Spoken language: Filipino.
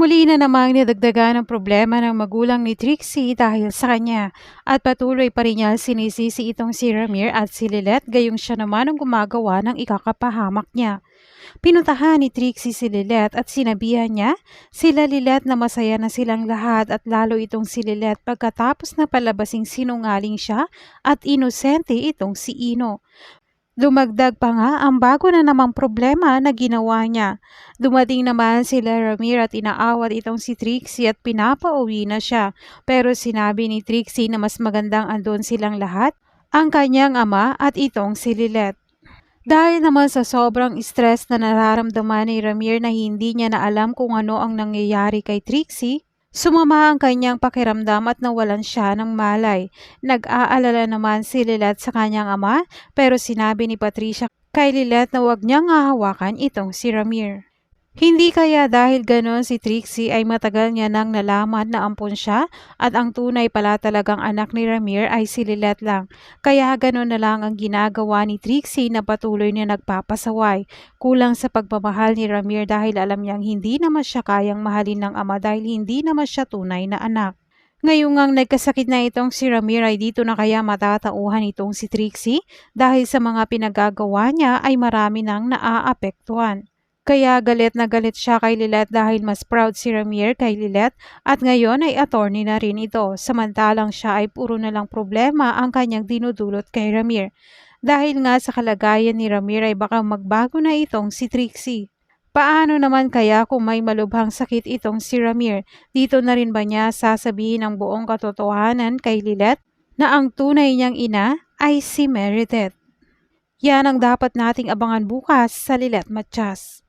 Muli na namang nadagdagan ng problema ng magulang ni Trixie dahil sa kanya at patuloy pa rin niya sinisisi itong si Ramir at si Lilet gayong siya naman ang gumagawa ng ikakapahamak niya. Pinuntahan ni Trixie si Lilet at sinabihan niya sila Lilet na masaya na silang lahat at lalo itong si Lilet pagkatapos na palabasing sinungaling siya at inosente itong si Ino. Dumagdag pa nga ang bago na namang problema na ginawa niya. Dumating naman sila Ramir at inaawat itong si Trixie at pinapauwi na siya. Pero sinabi ni Trixie na mas magandang andon silang lahat, ang kanyang ama at itong si Lilet. Dahil naman sa sobrang stress na nararamdaman ni Ramir na hindi niya na alam kung ano ang nangyayari kay Trixie, sumama ang kanyang pakiramdam at nawalan siya ng malay. Nag-aalala naman si Lilet sa kanyang ama pero sinabi ni Patricia kay Lilet na huwag niyang hahawakan itong si Ramir. Hindi kaya dahil ganon si Trixie ay matagal niya nang nalaman na ampon siya at ang tunay pala talagang anak ni Ramir ay si Lilet lang. Kaya ganon na lang ang ginagawa ni Trixie na patuloy na nagpapasaway. Kulang sa pagmamahal ni Ramir dahil alam niyang hindi naman siya kayang mahalin ng ama dahil hindi naman siya tunay na anak. Ngayong ngang nagkasakit na itong si Ramir ay dito na kaya matatauhan itong si Trixie dahil sa mga pinagagawa niya ay marami nang naaapektuhan. Kaya galit na galit siya kay Lilet dahil mas proud si Ramir kay Lilet at ngayon ay attorney na rin ito samantalang siya ay puro na lang problema ang kanyang dinudulot kay Ramir. Dahil nga sa kalagayan ni Ramir ay baka magbago na itong si Trixie. Paano naman kaya kung may malubhang sakit itong si Ramir? Dito na rin ba niya sasabihin ang buong katotohanan kay Lilet na ang tunay niyang ina ay si Meredith? Yan ang dapat nating abangan bukas sa Lilet Matiyas.